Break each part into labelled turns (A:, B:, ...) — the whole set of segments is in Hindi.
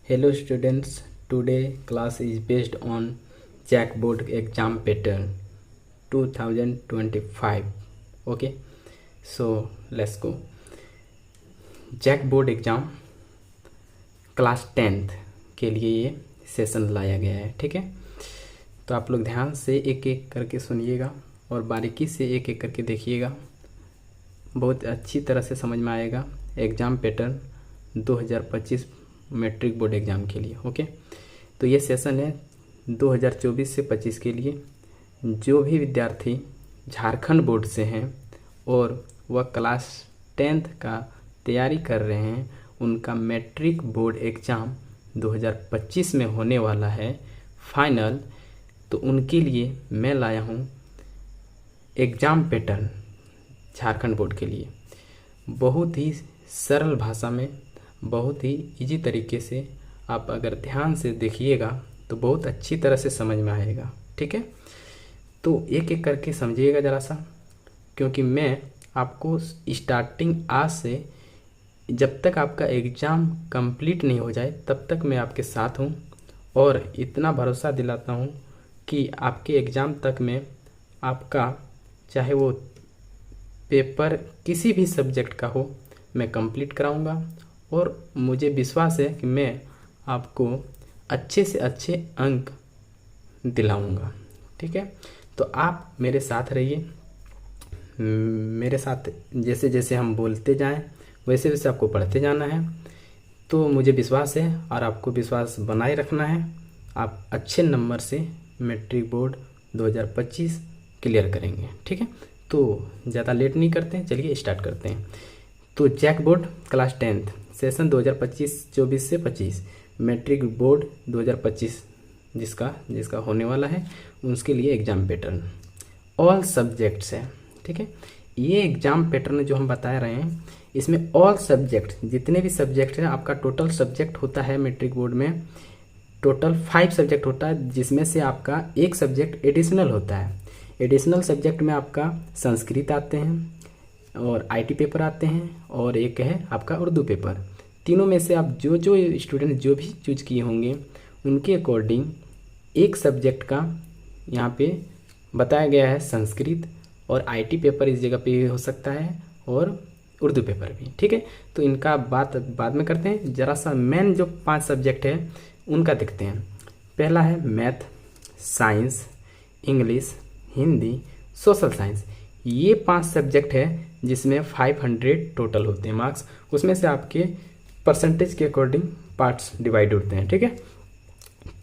A: Hello students, today class is based on JAC board exam pattern 2025. Okay, so let's go. JAC board exam class 10th के लिए ये सेशन लाया गया है। ठीक है, तो आप लोग ध्यान से एक एक करके सुनिएगा और बारीकी से एक एक करके देखिएगा, बहुत अच्छी तरह से समझ में आएगा exam pattern 2025 matric board exam के लिए। ओके, तो ये सेशन है 2024 से 25 के लिए। जो भी विद्यार्थी झारखंड बोर्ड से हैं और वह क्लास 10th का तैयारी कर रहे हैं, उनका मैट्रिक बोर्ड एग्ज़ाम 2025 में होने वाला है फाइनल। तो उनके लिए मैं लाया हूँ एग्ज़ाम पैटर्न झारखंड बोर्ड के लिए, बहुत ही सरल भाषा में, बहुत ही इजी तरीके से। आप अगर ध्यान से देखिएगा तो बहुत अच्छी तरह से समझ में आएगा। ठीक है, तो एक एक करके समझिएगा ज़रा सा, क्योंकि मैं आपको स्टार्टिंग आज से जब तक आपका एग्ज़ाम कंप्लीट नहीं हो जाए तब तक मैं आपके साथ हूँ, और इतना भरोसा दिलाता हूँ कि आपके एग्ज़ाम तक में आपका चाहे वो पेपर किसी भी सब्जेक्ट का हो, मैं कंप्लीट कराऊंगा। और मुझे विश्वास है कि मैं आपको अच्छे से अच्छे अंक दिलाऊंगा। ठीक है, तो आप मेरे साथ रहिए, मेरे साथ जैसे जैसे हम बोलते जाएं वैसे वैसे आपको पढ़ते जाना है। तो मुझे विश्वास है और आपको विश्वास बनाए रखना है, आप अच्छे नंबर से मैट्रिक बोर्ड 2025 क्लियर करेंगे। ठीक है, तो ज़्यादा लेट नहीं करते हैं, चलिए स्टार्ट करते हैं। तो JAC board class 10th session 2024 से 25 मैट्रिक बोर्ड 2025 जिसका होने वाला है, उसके लिए एग्ज़ाम पैटर्न ऑल सब्जेक्ट्स है। ठीक है, ये एग्ज़ाम पैटर्न जो हम बता रहे हैं, इसमें ऑल सब्जेक्ट जितने भी सब्जेक्ट हैं, आपका टोटल सब्जेक्ट होता है मैट्रिक बोर्ड में टोटल 5 सब्जेक्ट होता है, जिसमें से आपका एक सब्जेक्ट एडिशनल होता है। एडिशनल सब्जेक्ट में आपका संस्कृत आते हैं और आईटी पेपर आते हैं, और एक है आपका उर्दू पेपर। तीनों में से आप जो स्टूडेंट जो भी चूज किए होंगे उनके अकॉर्डिंग एक सब्जेक्ट का यहाँ पे बताया गया है संस्कृत, और आईटी पेपर इस जगह पे हो सकता है, और उर्दू पेपर भी। ठीक है, तो इनका बात बाद में करते हैं। ज़रा सा मेन जो 5 सब्जेक्ट है उनका देखते हैं। पहला है math, science, English, Hindi, social science. ये 5 सब्जेक्ट है जिसमें 500 टोटल होते हैं मार्क्स। उसमें से आपके परसेंटेज के अकॉर्डिंग पार्ट्स डिवाइड होते हैं। ठीक है,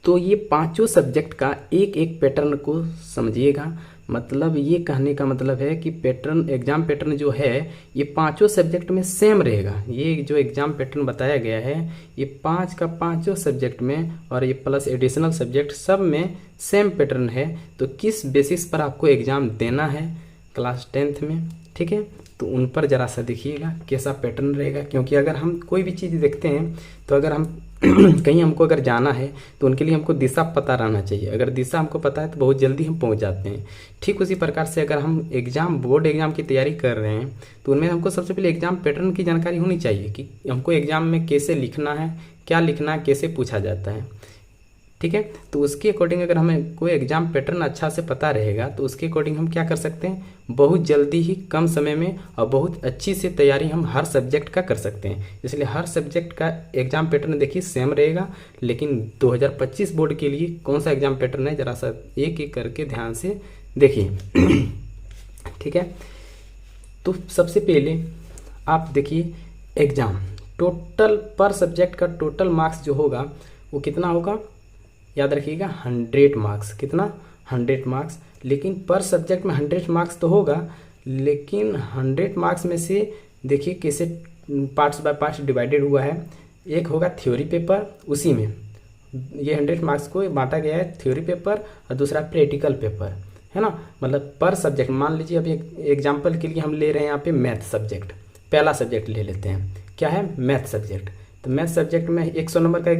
A: तो ये पांचों सब्जेक्ट का एक एक पैटर्न को समझिएगा। मतलब ये कहने का मतलब है कि पैटर्न एग्जाम पैटर्न जो है ये पांचों सब्जेक्ट में सेम रहेगा। ये जो एग्जाम पैटर्न बताया गया है ये 5 का 5 सब्जेक्ट में, और ये प्लस एडिशनल सब्जेक्ट सब में सेम पैटर्न है। तो किस बेसिस पर आपको एग्ज़ाम देना है क्लास 10th में, ठीक है, तो उन पर ज़रा सा देखिएगा कैसा पैटर्न रहेगा। क्योंकि अगर हम कोई भी चीज़ देखते हैं तो अगर हम कहीं हमको अगर जाना है तो उनके लिए हमको दिशा पता रहना चाहिए। अगर दिशा हमको पता है तो बहुत जल्दी हम पहुंच जाते हैं। ठीक उसी प्रकार से अगर हम बोर्ड एग्जाम की तैयारी कर रहे हैं तो उनमें हमको सबसे पहले एग्जाम पैटर्न की जानकारी होनी चाहिए कि हमको एग्जाम में कैसे लिखना है, क्या लिखना है, कैसे पूछा जाता है। ठीक है, तो उसके अकॉर्डिंग अगर हमें कोई एग्जाम पैटर्न अच्छा से पता रहेगा तो उसके अकॉर्डिंग हम क्या कर सकते हैं, बहुत जल्दी ही कम समय में और बहुत अच्छी से तैयारी हम हर सब्जेक्ट का कर सकते हैं। इसलिए हर सब्जेक्ट का एग्जाम पैटर्न देखिए सेम रहेगा, लेकिन 2025 बोर्ड के लिए कौन सा एग्जाम पैटर्न है जरा सा एक एक करके ध्यान से देखिए। ठीक है, तो सबसे पहले आप देखिए एग्जाम टोटल पर सब्जेक्ट का टोटल मार्क्स जो होगा वो कितना होगा, याद रखिएगा 100 मार्क्स। कितना, 100 मार्क्स। लेकिन पर सब्जेक्ट में 100 मार्क्स तो होगा, लेकिन 100 मार्क्स में से देखिए कैसे पार्ट्स बाय पार्ट्स डिवाइडेड हुआ है। एक होगा थ्योरी पेपर, उसी में ये 100 मार्क्स को बांटा गया है, थ्योरी पेपर और दूसरा प्रैक्टिकल पेपर, है ना। मतलब पर सब्जेक्ट मान लीजिए अभी एग्जाम्पल के लिए हम ले रहे हैं यहाँ पे मैथ सब्जेक्ट, पहला सब्जेक्ट ले लेते हैं, क्या है, मैथ सब्जेक्ट। तो मैथ सब्जेक्ट में 100 नंबर का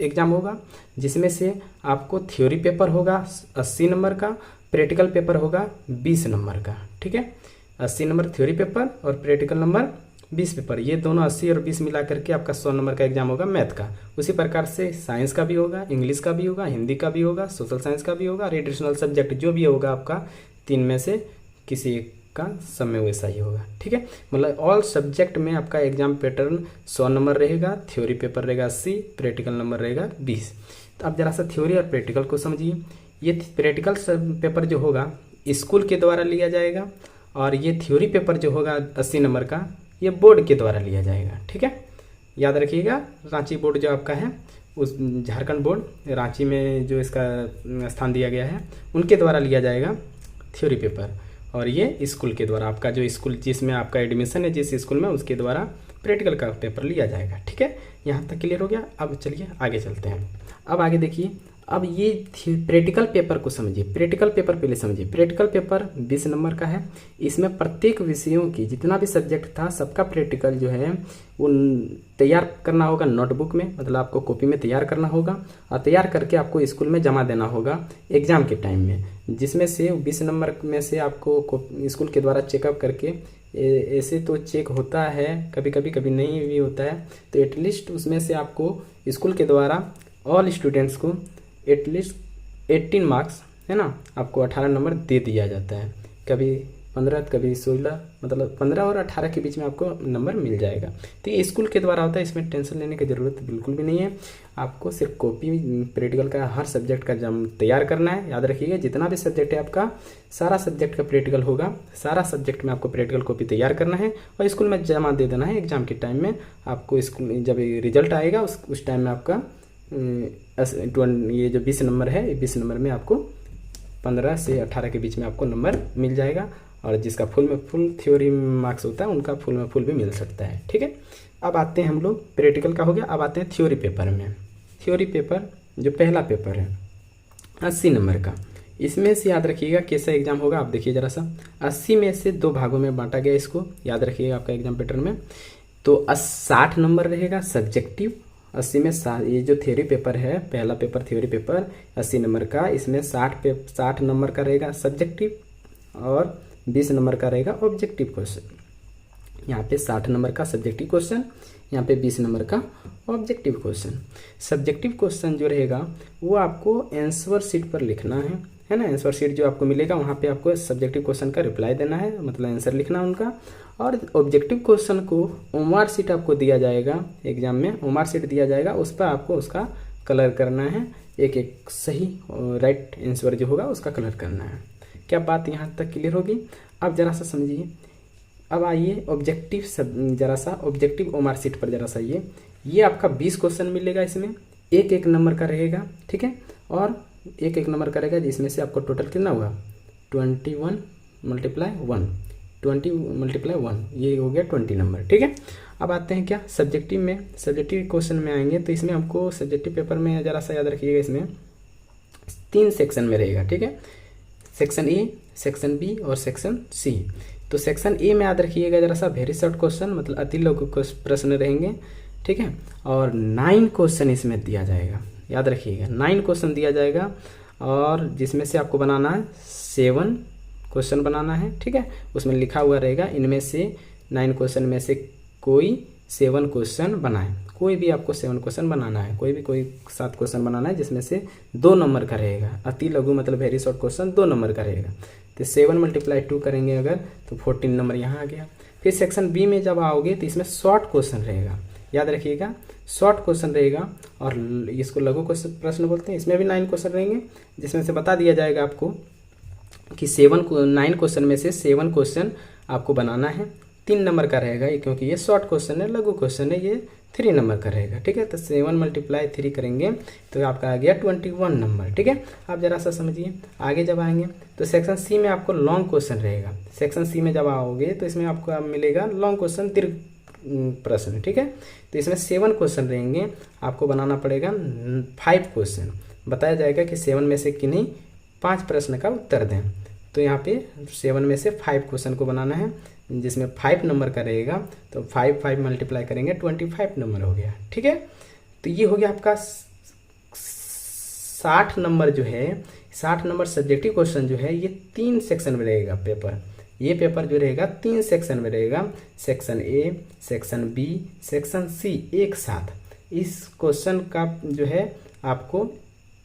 A: एग्जाम होगा, जिसमें से आपको थ्योरी पेपर होगा 80 नंबर का, प्रैक्टिकल पेपर होगा 20 नंबर का। ठीक है, 80 नंबर थ्योरी पेपर और प्रैक्टिकल नंबर 20 पेपर, ये दोनों 80 और 20 मिला करके आपका 100 नंबर का एग्जाम होगा मैथ का। उसी प्रकार से साइंस का भी होगा, इंग्लिश का भी होगा, हिंदी का भी होगा, सोशल साइंस का भी होगा और एडिशनल सब्जेक्ट जो भी होगा आपका 3 में से किसी एक का सब में वैसा ही होगा। ठीक है, मतलब ऑल सब्जेक्ट में आपका एग्जाम पैटर्न 100 नंबर रहेगा, थ्योरी पेपर रहेगा 80, प्रैक्टिकल नंबर रहेगा 20। तो अब जरा सा थ्योरी और प्रैक्टिकल को समझिए। ये प्रैक्टिकल पेपर जो होगा स्कूल के द्वारा लिया जाएगा और ये थ्योरी पेपर जो होगा 80 नंबर का ये बोर्ड के द्वारा लिया जाएगा। ठीक है, याद रखिएगा, रांची बोर्ड जो आपका है, उस झारखंड बोर्ड रांची में जो इसका स्थान दिया गया है उनके द्वारा लिया जाएगा थ्योरी पेपर, और ये स्कूल के द्वारा आपका जो स्कूल जिसमें आपका एडमिशन है जिस स्कूल में उसके द्वारा प्रैक्टिकल का पेपर लिया जाएगा। ठीक है, यहाँ तक क्लियर हो गया। अब चलिए आगे चलते हैं। अब आगे देखिए, अब ये प्रैक्टिकल पेपर को समझिए। प्रैक्टिकल पेपर पहले समझिए। प्रैक्टिकल पेपर 20 नंबर का है। इसमें प्रत्येक विषयों की जितना भी सब्जेक्ट था सबका प्रैक्टिकल जो है वो तैयार करना होगा नोटबुक में, मतलब आपको कॉपी में तैयार करना होगा और तैयार करके आपको स्कूल में जमा देना होगा एग्जाम के टाइम में, जिसमें से 20 नंबर में से आपको स्कूल के द्वारा चेकअप करके, ऐसे तो चेक होता है कभी कभी, कभी नहीं भी होता है, तो एटलीस्ट उसमें से आपको स्कूल के द्वारा ऑल स्टूडेंट्स को एटलीस्ट 18 मार्क्स है ना, आपको 18 नंबर दे दिया जाता है। कभी 15, कभी 16, मतलब 15 और 18 के बीच में आपको नंबर मिल जाएगा। तो ये स्कूल के द्वारा होता है, इसमें टेंशन लेने की ज़रूरत बिल्कुल भी नहीं है। आपको सिर्फ कॉपी प्रैक्टिकल का हर सब्जेक्ट का जम तैयार करना है। याद रखिएगा, जितना भी सब्जेक्ट है आपका सारा सब्जेक्ट का प्रैक्टिकल होगा, सारा सब्जेक्ट में आपको प्रैक्टिकल कॉपी तैयार करना है और स्कूल में जमा दे देना है एग्जाम के टाइम में। आपको स्कूल जब रिजल्ट आएगा उस टाइम में आपका ये जो 20 नंबर है, 20 नंबर में आपको 15 से 18 के बीच में आपको नंबर मिल जाएगा, और जिसका फुल में फुल थ्योरी मार्क्स होता है उनका फुल में फुल भी मिल सकता है। ठीक है, अब आते हैं हम लोग, प्रैक्टिकल का हो गया, अब आते हैं थ्योरी पेपर में। थ्योरी पेपर जो पहला पेपर है 80 नंबर का, इसमें से याद रखिएगा कैसा एग्जाम होगा। आप देखिए जरा सा, 80 में से 2 भागों में बांटा गया इसको, याद रखिएगा आपका एग्जाम पैटर्न में। तो 60 नंबर रहेगा सब्जेक्टिव, 80 में ये जो थ्योरी पेपर है, पहला पेपर थ्योरी पेपर 80 नंबर का, इसमें 60 नंबर का रहेगा सब्जेक्टिव और 20 नंबर का रहेगा ऑब्जेक्टिव क्वेश्चन। यहाँ पे 60 नंबर का सब्जेक्टिव क्वेश्चन, यहाँ पे 20 नंबर का ऑब्जेक्टिव क्वेश्चन। सब्जेक्टिव क्वेश्चन जो रहेगा वो आपको आंसर शीट पर लिखना है ना। आंसर शीट जो आपको मिलेगा वहाँ पे आपको सब्जेक्टिव क्वेश्चन का रिप्लाई देना है, मतलब आंसर लिखना उनका। और ऑब्जेक्टिव क्वेश्चन को ओमार शीट आपको दिया जाएगा एग्जाम में, ओमार शीट दिया जाएगा, उस पर आपको उसका कलर करना है, एक एक सही राइट आंसर जो होगा उसका कलर करना है। क्या बात यहाँ तक क्लियर होगी? अब जरा सा समझिए। अब आइए ऑब्जेक्टिव जरा सा ऑब्जेक्टिव ओमार शीट पर जरा सा ये आपका 20 क्वेश्चन मिलेगा, इसमें एक एक नंबर का रहेगा। ठीक है, और एक एक नंबर का रहेगा, जिसमें से आपको टोटल कितना होगा 21 × 1, 20 × 1, ये हो गया 20 नंबर। ठीक है, अब आते हैं क्या सब्जेक्टिव में। सब्जेक्टिव क्वेश्चन में आएंगे तो इसमें हमको सब्जेक्टिव पेपर में जरा सा याद रखिएगा, इसमें 3 सेक्शन में रहेगा। ठीक है, सेक्शन ए, सेक्शन बी और सेक्शन सी। तो सेक्शन ए में याद रखिएगा जरा सा वेरी शॉर्ट क्वेश्चन, मतलब अति लघु प्रश्न रहेंगे। ठीक है, और 9 क्वेश्चन इसमें दिया जाएगा, याद रखिएगा 9 क्वेश्चन दिया जाएगा, और जिसमें से आपको बनाना है 7 क्वेश्चन बनाना है। ठीक है, उसमें लिखा हुआ रहेगा इनमें से 9 क्वेश्चन में से कोई 7 क्वेश्चन बनाए, कोई भी आपको 7 क्वेश्चन बनाना है, कोई 7 क्वेश्चन बनाना है, जिसमें से 2 नंबर का रहेगा। अति लघु मतलब वेरी शॉर्ट क्वेश्चन 2 नंबर का रहेगा। तो 7 × 2 करेंगे अगर तो 14 नंबर यहाँ आ गया। फिर सेक्शन बी में जब आओगे तो इसमें शॉर्ट क्वेश्चन रहेगा, याद रखिएगा शॉर्ट क्वेश्चन रहेगा, और इसको लघु प्रश्न बोलते हैं। इसमें भी 9 क्वेश्चन रहेंगे, जिसमें से बता दिया जाएगा आपको कि 9 क्वेश्चन में से 7 क्वेश्चन आपको बनाना है। 3 नंबर का रहेगा ये, क्योंकि ये शॉर्ट क्वेश्चन है, लघु क्वेश्चन है, ये 3 नंबर का रहेगा। ठीक है, तो 7 × 3 करेंगे तो आपका आ गया 21 नंबर। ठीक है, आप जरा सा समझिए। आगे जब आएंगे तो सेक्शन सी में आपको लॉन्ग क्वेश्चन रहेगा। सेक्शन सी में जब आओगे तो इसमें आपको मिलेगा लॉन्ग क्वेश्चन, दीर्घ प्रश्न। ठीक है, तो इसमें 7 क्वेश्चन रहेंगे, आपको बनाना पड़ेगा 5 क्वेश्चन। बताया जाएगा कि 7 में से किन्हीं 5 प्रश्न का उत्तर दें। तो यहाँ पे 7 में से 5 क्वेश्चन को बनाना है, जिसमें 5 नंबर का रहेगा। तो 5 × 5 करेंगे 25 नंबर हो गया। ठीक है, तो ये हो गया आपका 60 नंबर जो है, 60 नंबर सब्जेक्टिव क्वेश्चन जो है ये 3 सेक्शन में रहेगा पेपर। ये पेपर जो रहेगा 3 सेक्शन में रहेगा, section A, section B, section C एक साथ। इस क्वेश्चन का जो है आपको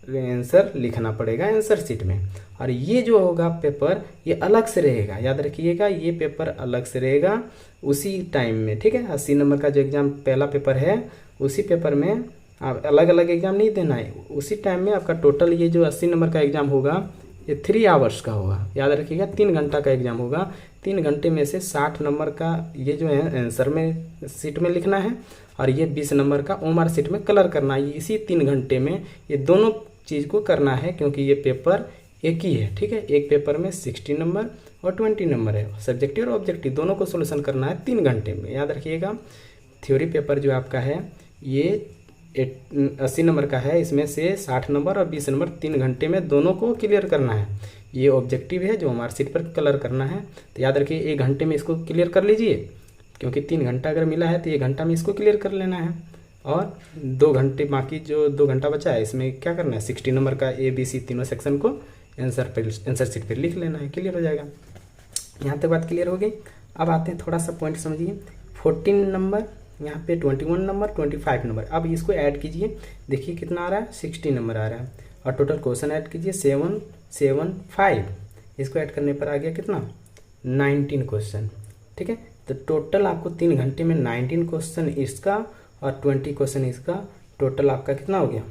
A: आंसर लिखना पड़ेगा आंसर शीट में। और ये जो होगा पेपर ये अलग से रहेगा, याद रखिएगा ये पेपर अलग से रहेगा उसी टाइम में, ठीक है। 80 नंबर का जो एग्ज़ाम पहला पेपर है उसी पेपर में आप अलग अलग एग्ज़ाम नहीं देना है, उसी टाइम में आपका टोटल ये जो 80 नंबर का एग्ज़ाम होगा ये 3 आवर्स का होगा, याद रखिएगा 3 घंटा का एग्ज़ाम होगा। 3 घंटे में से 60 नंबर का ये जो है आंसर में शीट में लिखना है और ये 20 नंबर का ओमआर शीट में कलर करना है। इसी 3 घंटे में ये दोनों चीज़ को करना है, क्योंकि ये पेपर एक ही है, ठीक है। एक पेपर में 60 नंबर और 20 नंबर है, सब्जेक्टिव और ऑब्जेक्टिव दोनों को सोल्यूशन करना है 3 घंटे में, याद रखिएगा। थ्योरी पेपर जो आपका है ये 80 नंबर का है, इसमें से 60 नंबर और 20 नंबर 3 घंटे में दोनों को क्लियर करना है। ये ऑब्जेक्टिव है जो हमारे शीट पर कलर करना है, तो याद रखिए 1 घंटे में इसको क्लियर कर लीजिए, क्योंकि 3 घंटा अगर मिला है तो 1 घंटा में इसको क्लियर कर लेना है। और 2 घंटे बाकी जो 2 घंटा बचा है इसमें क्या करना है, 60 नंबर का ए बी सी तीनों सेक्शन को आंसर शीट पर लिख लेना है, क्लियर हो जाएगा। यहाँ तक बात क्लियर हो गई। अब आते हैं थोड़ा सा पॉइंट समझिए। 14 नंबर, यहाँ पे 21 नंबर, 25 नंबर। अब इसको ऐड कीजिए, देखिए कितना आ रहा है, 60 नंबर आ रहा है। और टोटल क्वेश्चन ऐड कीजिए 775, इसको ऐड करने पर आ गया कितना, 19 क्वेश्चन, ठीक है। तो टोटल आपको 3 घंटे में 19 क्वेश्चन इसका और 20 क्वेश्चन इसका, टोटल आपका कितना हो गया,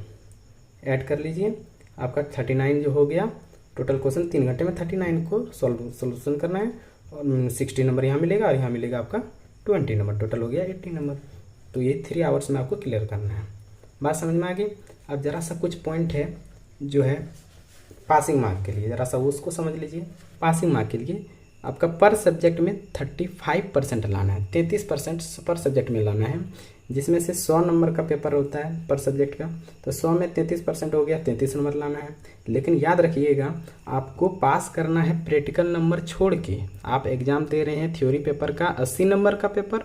A: ऐड कर लीजिए, आपका 39 जो हो गया। टोटल क्वेश्चन 3 घंटे में 39 को सोल्यूशन करना है। और 60 नंबर यहाँ मिलेगा और यहाँ मिलेगा आपका 20 नंबर, टोटल हो गया 80 नंबर। तो ये 3 आवर्स में आपको क्लियर करना है। बात समझ में आ गई। अब जरा सा कुछ पॉइंट है जो है पासिंग मार्क के लिए, जरा सा उसको समझ लीजिए। पासिंग मार्क के लिए आपका पर सब्जेक्ट में 35% लाना है, 33% पर सब्जेक्ट में लाना है, जिसमें से 100 नंबर का पेपर होता है पर सब्जेक्ट का। तो 100 में 33% हो गया, 33 नंबर लाना है। लेकिन याद रखिएगा आपको पास करना है प्रैक्टिकल नंबर छोड़ के। आप एग्जाम दे रहे हैं थ्योरी पेपर का 80 नंबर का पेपर,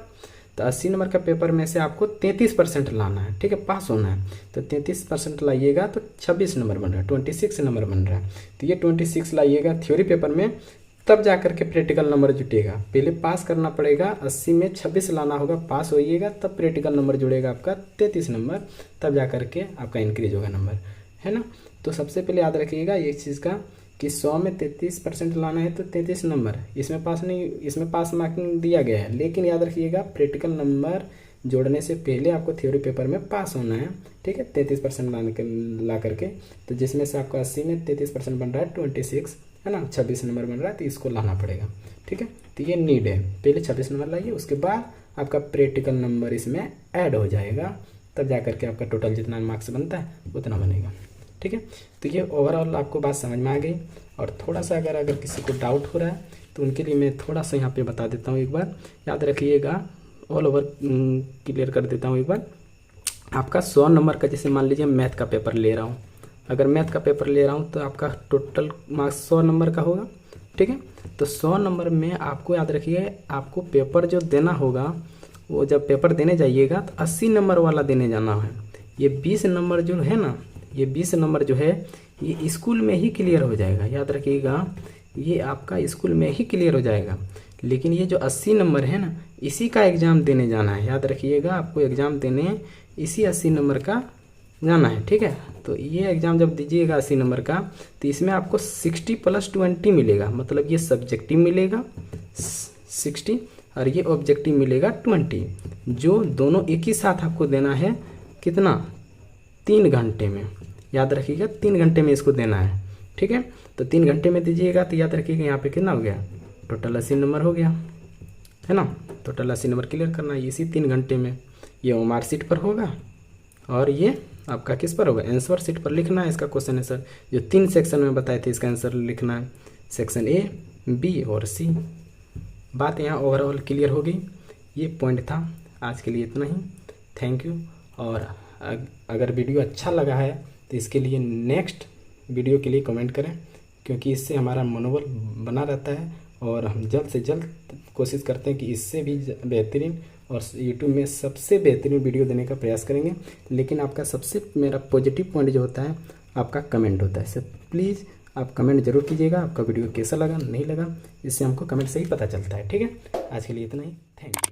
A: तो 80 नंबर का पेपर में से आपको 33% लाना है, ठीक है, पास होना है। तो 33% लाइएगा तो 26 नंबर बन रहा है, 26 नंबर बन रहा है। तो ये 26 लाइएगा थ्योरी पेपर में, तब जा करके प्रैक्टिकल नंबर जुटेगा। पहले पास करना पड़ेगा, 80 में 26 लाना होगा, पास होइएगा तब प्रैक्टिकल नंबर जुड़ेगा आपका 33 नंबर, तब जा करके आपका इंक्रीज होगा नंबर, है ना। तो सबसे पहले याद रखिएगा ये चीज़ का कि 100 में 33% लाना है तो 33 नंबर, इसमें पास नहीं, इसमें पास मार्किंग दिया गया है, लेकिन याद रखिएगा प्रैक्टिकल नंबर जोड़ने से पहले आपको थ्योरी पेपर में पास होना है, ठीक है, 33% ला करके। तो जिसमें से आपका 80 में 33% बन रहा है 26, है ना, 26 नंबर बन रहा है, तो इसको लाना पड़ेगा, ठीक है। तो ये नीड है, पहले 26 नंबर लाइए, उसके बाद आपका प्रैक्टिकल नंबर इसमें ऐड हो जाएगा, तब जा करके आपका टोटल जितना मार्क्स बनता है उतना बनेगा, ठीक है। तो ये ओवरऑल आपको बात समझ में आ गई। और थोड़ा सा अगर किसी को डाउट हो रहा है तो उनके लिए मैं थोड़ा सा यहाँ पे बता देता हूँ, एक बार याद रखिएगा, ऑल ओवर क्लियर कर देता हूँ एक बार। आपका 100 नंबर का, जैसे मान लीजिए मैथ का पेपर ले रहा हूँ, अगर मैथ का पेपर ले रहा हूँ तो आपका टोटल मार्क्स 100 नंबर का होगा, ठीक है। तो 100 नंबर में आपको याद रखिए, आपको पेपर जो देना होगा वो जब पेपर देने जाइएगा तो 80 नंबर वाला देने जाना है। ये 20 नंबर जो है ना, ये 20 नंबर जो है ये स्कूल में ही क्लियर हो जाएगा, याद रखिएगा, ये आपका स्कूल में ही क्लियर हो जाएगा। लेकिन ये जो 80 नंबर है ना, इसी का एग्ज़ाम देने जाना है, याद रखिएगा, आपको एग्ज़ाम देने इसी 80 नंबर का जाना है, ठीक है। तो ये एग्ज़ाम जब दीजिएगा 80 नंबर का, तो इसमें आपको 60 + 20 मिलेगा, मतलब ये सब्जेक्टिव मिलेगा 60 और ये ऑब्जेक्टिव मिलेगा 20, जो दोनों एक ही साथ आपको देना है। कितना, 3 घंटे में, याद रखिएगा 3 घंटे में इसको देना है, ठीक है। तो 3 घंटे में दीजिएगा तो याद रखिएगा यहाँ पे कितना हो गया, टोटल 80 नंबर हो गया, है ना। टोटल 80 नंबर क्लियर करना है इसी 3 घंटे में। ये ओमआर शीट पर होगा और ये आपका किस पर होगा, आंसर शीट पर लिखना है इसका क्वेश्चन आंसर, जो 3 सेक्शन में बताए थे इसका आंसर लिखना है, सेक्शन ए, बी और सी। बात यहाँ ओवरऑल क्लियर हो गई। ये पॉइंट था, आज के लिए इतना ही, थैंक यू। और अगर वीडियो अच्छा लगा है तो इसके लिए नेक्स्ट वीडियो के लिए कमेंट करें, क्योंकि इससे हमारा मनोबल बना रहता है और हम जल्द से जल्द कोशिश करते हैं कि इससे भी बेहतरीन और यूट्यूब में सबसे बेहतरीन वीडियो देने का प्रयास करेंगे। लेकिन आपका सबसे मेरा पॉजिटिव पॉइंट जो होता है आपका कमेंट होता है। सो प्लीज़ आप कमेंट जरूर कीजिएगा आपका वीडियो कैसा लगा नहीं लगा, इससे हमको कमेंट से ही पता चलता है। ठीक है, आज के लिए इतना ही, थैंक यू।